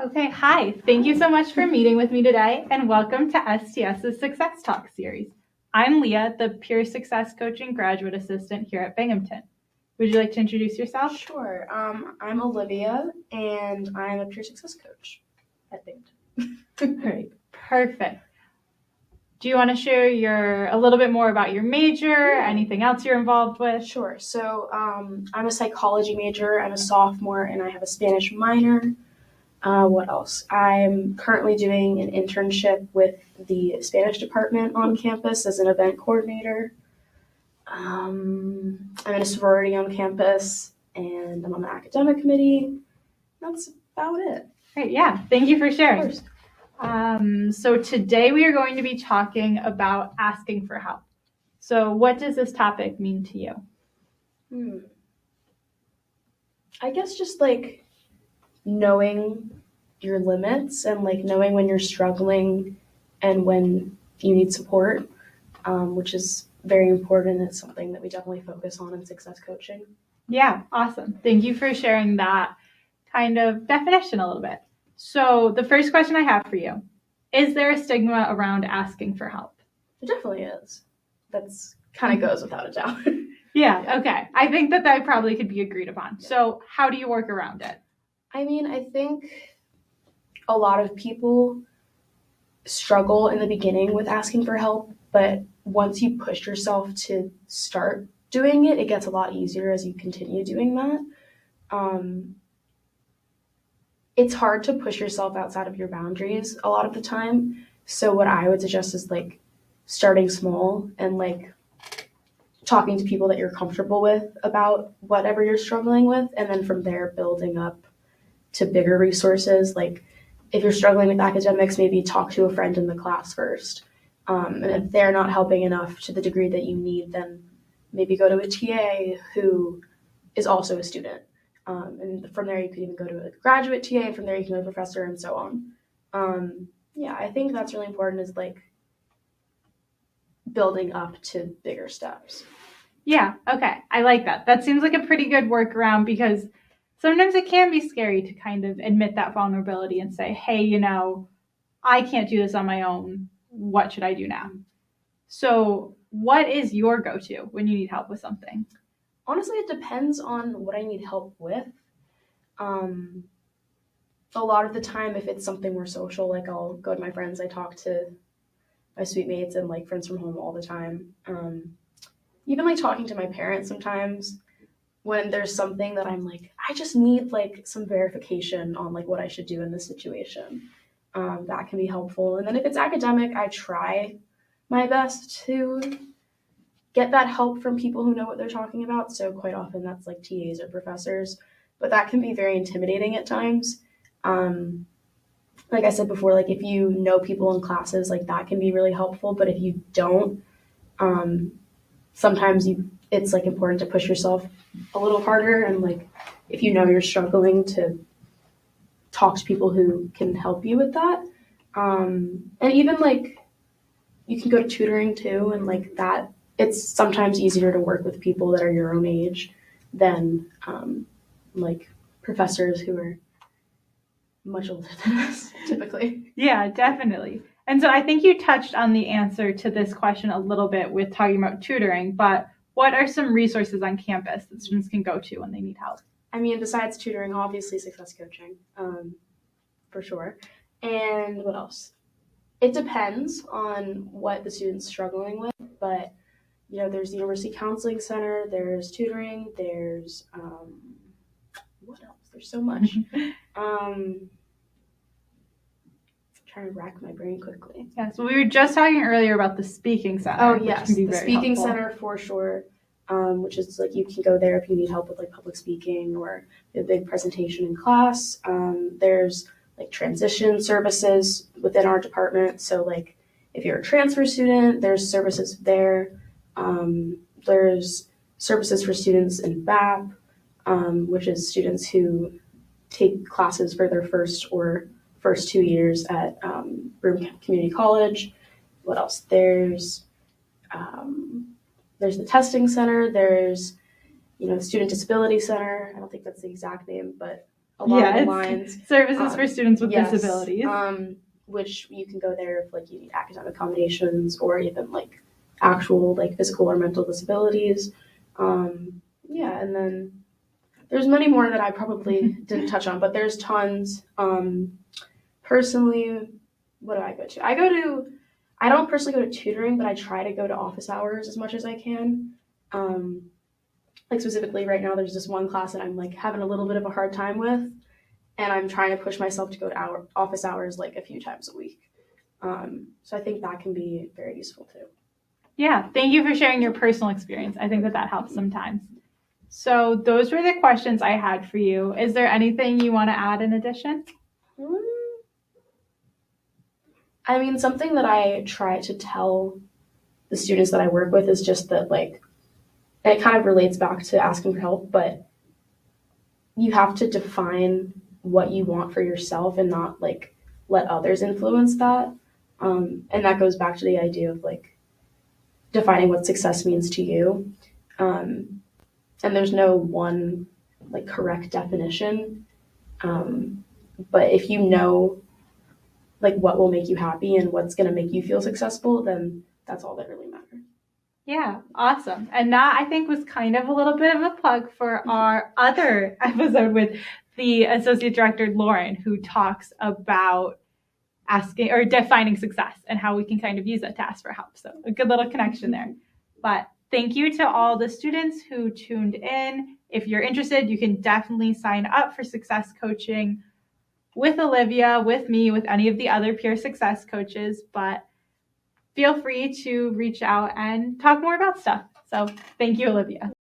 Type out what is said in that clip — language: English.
Okay, hi. Thank you so much for meeting with me today, and welcome to STS's Success Talk series. I'm Leah, the Peer Success Coaching Graduate Assistant here at Binghamton. Would you like to introduce yourself? Sure. I'm Olivia, and I'm a peer success coach at Binghamton. Great, perfect. Do you want to share a little bit more about your major, anything else you're involved with? Sure. So I'm a psychology major. I'm a sophomore, and I have a Spanish minor. What else? I'm currently doing an internship with the Spanish department on campus as an event coordinator. I'm in a sorority on campus, and I'm on the academic committee. That's about it. Great, yeah. Thank you for sharing. Of course. So today we are going to be talking about asking for help. So what does this topic mean to you? I guess just knowing your limits and knowing when you're struggling and when you need support, which is very important. It's something that we definitely focus on in success coaching. Yeah, awesome. Thank you for sharing that kind of definition a little bit. So the first question I have for you, is there a stigma around asking for help? There definitely is. That's kind of goes without a doubt. Yeah, okay. I think that probably could be agreed upon. Yeah. So how do you work around it? I mean, I think a lot of people struggle in the beginning with asking for help, but once you push yourself to start doing it, it gets a lot easier as you continue doing that. It's hard to push yourself outside of your boundaries a lot of the time. So what I would suggest is starting small and talking to people that you're comfortable with about whatever you're struggling with, and then from there building up to bigger resources. Like if you're struggling with academics, maybe talk to a friend in the class first. And if they're not helping enough to the degree that you need, then maybe go to a TA who is also a student. And from there, you could even go to a graduate TA, and from there, you can go to a professor, and so on. Yeah, I think that's really important, is building up to bigger steps. Yeah, okay. I like that. That seems like a pretty good workaround, because sometimes it can be scary to kind of admit that vulnerability and say, hey, I can't do this on my own. What should I do now? So what is your go-to when you need help with something? Honestly, it depends on what I need help with. A lot of the time, if it's something more social, I'll go to my friends. I talk to my suite mates and friends from home all the time. Even talking to my parents sometimes when there's something that I'm I just need some verification on what I should do in this situation. That can be helpful. And then if it's academic, I try my best to get that help from people who know what they're talking about. So quite often that's TAs or professors, but that can be very intimidating at times. Like I said before, if you know people in classes, that can be really helpful. But if you don't, sometimes it's important to push yourself a little harder. And if you know you're struggling, to talk to people who can help you with that. And even you can go to tutoring too, and that. It's sometimes easier to work with people that are your own age than professors who are much older than us, typically. Yeah, definitely. And so I think you touched on the answer to this question a little bit with talking about tutoring, but what are some resources on campus that students can go to when they need help? I mean, besides tutoring, obviously success coaching, for sure. And what else? It depends on what the student's struggling with, but there's the University Counseling Center, there's tutoring, there's, what else? There's so much. Trying to rack my brain quickly. Yeah, so we were just talking earlier about the Speaking Center. Oh, yes, the Speaking Center for sure, which is you can go there if you need help with public speaking or a big presentation in class. There's transition services within our department. So if you're a transfer student, there's services there. There's services for students in BAP, which is students who take classes for their first 2 years at Broome Community College. What else? There's the testing center. There's the Student Disability Center. I don't think that's the exact name, but along Yeah, the it's lines. services for students with Yes, disabilities. which you can go there if like you need academic accommodations or even like actual like physical or mental disabilities. Yeah, and then there's many more that I probably didn't touch on, but there's tons. Personally, what do I go to? I don't personally go to tutoring, but I try to go to office hours as much as I can. Like specifically right now, there's this one class that I'm like having a little bit of a hard time with, and I'm trying to push myself to go to office hours like a few times a week. So I think that can be very useful too. Yeah, thank you for sharing your personal experience. I think that helps sometimes. So those were the questions I had for you. Is there anything you want to add in addition? I mean, something that I try to tell the students that I work with is just that, like, and it kind of relates back to asking for help, but you have to define what you want for yourself and not, like, let others influence that. And that goes back to the idea of, like, defining what success means to you. And there's no one, like, correct definition. But if you know like what will make you happy and what's going to make you feel successful, then that's all that really matters. Yeah, awesome. And that I think was kind of a little bit of a plug for our other episode with the Associate Director, Lauren, who talks about asking or defining success and how we can kind of use that to ask for help. So a good little connection there. But thank you to all the students who tuned in. If you're interested, you can definitely sign up for success coaching with Olivia, with me, with any of the other peer success coaches, but feel free to reach out and talk more about stuff. So thank you, Olivia.